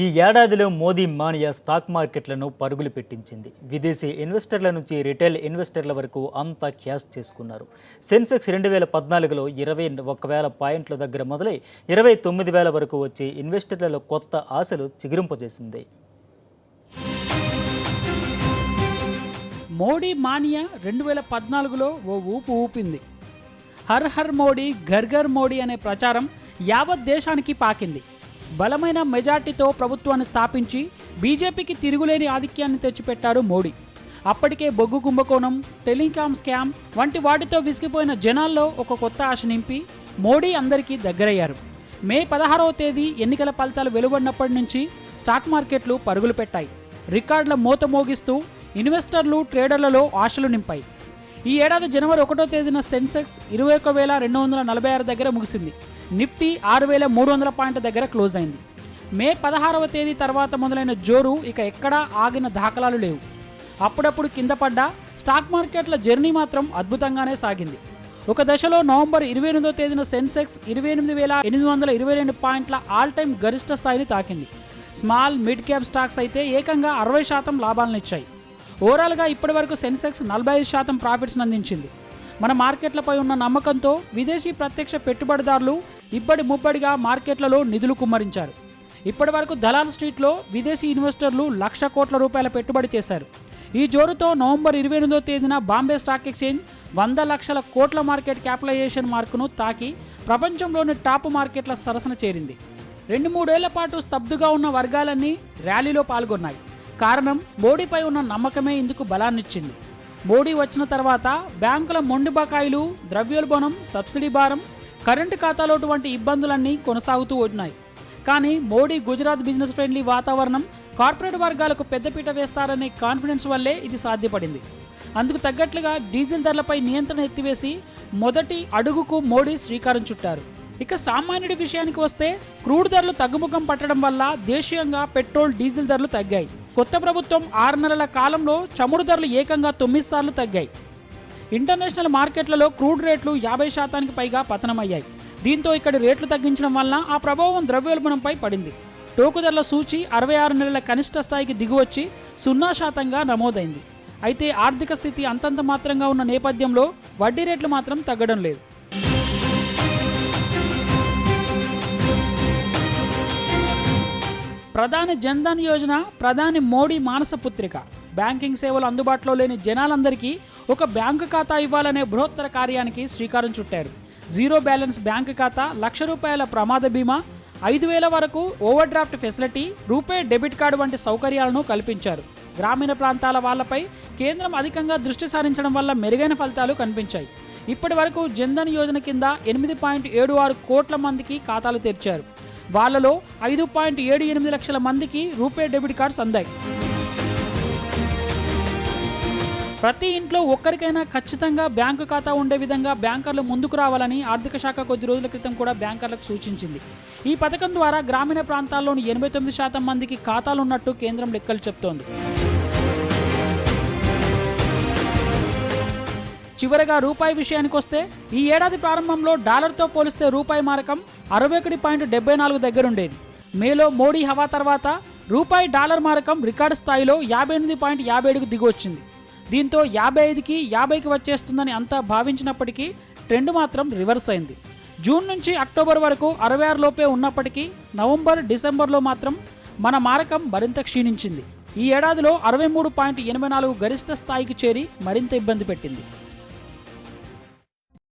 ఈ ఏడాదిలో Modi mania stock మార్కెట్లను పరుగులు పెట్టించింది. విదేశీ ఇన్వెస్టర్ల నుంచి రిటైల్ ఇన్వెస్టర్ల వరకు అంతా క్యాష్ చేసుకున్నారు. సెన్సెక్స్ 2014లో 21,000 పాయింట్ల దగ్గర మొదలై 29,000 వరకు వచ్చి ఇన్వెస్టర్లలో కొత్త ఆశలు చిగురింపజేసింది. మోడీ మానియా 2014లో ఓ ఊపు ఊపింది. హర్ హర్ మోడీ, ఘర్ ఘర్ మోడీ అనే ప్రచారం యావత్ దేశానికి పాకింది. బలమైన మెజార్టీతో ప్రభుత్వాన్ని స్థాపించి బీజేపీకి తిరుగులేని ఆధిక్యాన్ని తెచ్చిపెట్టారు మోడీ. అప్పటికే బొగ్గు కుంభకోణం, టెలికాం స్కామ్ వంటి వాటితో విసిగిపోయిన జనాల్లో ఒక కొత్త ఆశ నింపి మోడీ అందరికీ దగ్గరయ్యారు. మే 16వ తేదీ ఎన్నికల ఫలితాలు వెలువడినప్పటి నుంచి స్టాక్ మార్కెట్లు పరుగులు పెట్టాయి. రికార్డుల మోత మోగిస్తూ ఇన్వెస్టర్లు, ట్రేడర్లలో ఆశలు నింపాయి. ఈ ఏడాది జనవరి 1వ తేదీన సెన్సెక్స్ 21,246 దగ్గర ముగిసింది. నిఫ్టీ 6,300 పాయింట్ల దగ్గర క్లోజ్ అయింది. మే 16వ తేదీ తర్వాత మొదలైన జోరు ఇక ఎక్కడా ఆగిన దాఖలాలు లేవు. అప్పుడప్పుడు కింద పడ్డ స్టాక్ మార్కెట్ల జర్నీ మాత్రం అద్భుతంగానే సాగింది. ఒక దశలో నవంబర్ 28వ తేదీన సెన్సెక్స్ 28,822 పాయింట్ల ఆల్ టైమ్ గరిష్ట స్థాయిని తాకింది. స్మాల్, మిడ్ క్యాప్ స్టాక్స్ అయితే ఏకంగా 60% లాభాలను ఇచ్చాయి. ఓవరాల్గా ఇప్పటి వరకు సెన్సెక్స్ 45% ప్రాఫిట్స్ అందించింది. మన మార్కెట్లపై ఉన్న నమ్మకంతో విదేశీ ప్రత్యక్ష పెట్టుబడిదారులు ఇబ్బడి ముబ్బడిగా మార్కెట్లలో నిధులు కుమ్మరించారు. ఇప్పటి వరకు దలాల్ స్ట్రీట్లో విదేశీ ఇన్వెస్టర్లు 1,00,000 కోట్ల రూపాయల పెట్టుబడి చేశారు. ఈ జోరుతో నవంబర్ 28వ తేదీన బాంబే స్టాక్ ఎక్స్చేంజ్ 100 లక్షల కోట్ల మార్కెట్ క్యాపిటలైజేషన్ మార్కును తాకి ప్రపంచంలోని టాప్ మార్కెట్ల సరసన చేరింది. 2-3 ఏళ్ల పాటు స్తబ్దుగా ఉన్న వర్గాలన్నీ ర్యాలీలో పాల్గొన్నాయి. కారణం మోడీపై ఉన్న నమ్మకమే ఇందుకు బలాన్నిచ్చింది. మోడీ వచ్చిన తర్వాత బ్యాంకుల మొండి బకాయిలు, ద్రవ్యోల్బణం, సబ్సిడీ భారం, కరెంటు ఖాతాలోటు వంటి ఇబ్బందులన్నీ కొనసాగుతూ ఉన్నాయి. కానీ మోడీ గుజరాత్ బిజినెస్ ఫ్రెండ్లీ వాతావరణం, కార్పొరేట్ వర్గాలకు పెద్దపీట వేస్తారనే కాన్ఫిడెన్స్ వల్లే ఇది సాధ్యపడింది. అందుకు తగ్గట్లుగా డీజిల్ ధరలపై నియంత్రణ ఎత్తివేసి మొదటి అడుగుకు మోడీ శ్రీకారం చుట్టారు. ఇక సామాన్యుడి విషయానికి వస్తే క్రూడ్ ధరలు తగ్గుముఖం పట్టడం వల్ల దేశీయంగా పెట్రోల్, డీజిల్ ధరలు తగ్గాయి. కొత్త ప్రభుత్వం 6 నెలల కాలంలో చమురు ధరలు ఏకంగా 9 సార్లు తగ్గాయి. ఇంటర్నేషనల్ మార్కెట్లలో క్రూడ్ రేట్లు 50% పైగా పతనమయ్యాయి. దీంతో ఇక్కడి రేట్లు తగ్గించడం వల్ల ఆ ప్రభావం ద్రవ్యోల్బణంపై పడింది. టోకు ధరల సూచి 66 నెలల కనిష్ట స్థాయికి దిగువచ్చి 0% నమోదైంది. అయితే ఆర్థిక స్థితి అంతంత మాత్రంగా ఉన్న నేపథ్యంలో వడ్డీ రేట్లు మాత్రం తగ్గడం లేదు. ప్రధాని జన్ధన్ యోజన ప్రధాని మోడీ మానస పుత్రిక. బ్యాంకింగ్ సేవలు అందుబాటులో లేని జనాలందరికీ ఒక బ్యాంకు ఖాతా ఇవ్వాలనే బృహత్తర కార్యానికి శ్రీకారం చుట్టారు. జీరో బ్యాలెన్స్ బ్యాంకు ఖాతా, ₹1,00,000 ప్రమాద బీమా, 5,000 వరకు over draft facility, RuPay debit card వంటి సౌకర్యాలను కల్పించారు. గ్రామీణ ప్రాంతాల వాళ్లపై కేంద్రం అధికంగా దృష్టి సారించడం వల్ల మెరుగైన ఫలితాలు కనిపించాయి. ఇప్పటి వరకు జన్ధన్ యోజన కింద 8.76 కోట్ల మందికి ఖాతాలు తెరిచారు. వాళ్లలో 5.78 లక్షల మందికి రూపే డెబిట్ కార్డ్స్ అందాయి. ప్రతి ఇంట్లో ఒక్కరికైనా ఖచ్చితంగా బ్యాంకు ఖాతా ఉండే విధంగా బ్యాంకర్లు ముందుకు రావాలని ఆర్థిక శాఖ కొద్ది రోజుల క్రితం కూడా బ్యాంకర్లకు సూచించింది. ఈ పథకం ద్వారా గ్రామీణ ప్రాంతాల్లోని 89% మందికి ఖాతాలున్నట్టు కేంద్రం లెక్కలు చెప్తోంది. చివరగా రూపాయి విషయానికి వస్తే ఈ ఏడాది ప్రారంభంలో డాలర్తో పోలిస్తే రూపాయి మారకం 61.74 దగ్గరుండేది. మేలో మోడీ హవా తర్వాత రూపాయి డాలర్ మారకం రికార్డు స్థాయిలో 58.57కు దిగొచ్చింది. దీంతో 55కి 50కి వచ్చేస్తుందని అంతా భావించినప్పటికీ ట్రెండ్ మాత్రం రివర్స్ అయింది. జూన్ నుంచి అక్టోబర్ వరకు 66 లోపే ఉన్నప్పటికీ నవంబర్, డిసెంబర్లో మాత్రం మన మారకం మరింత క్షీణించింది. ఈ ఏడాదిలో 63.84 గరిష్ట స్థాయికి చేరి మరింత ఇబ్బంది పెట్టింది.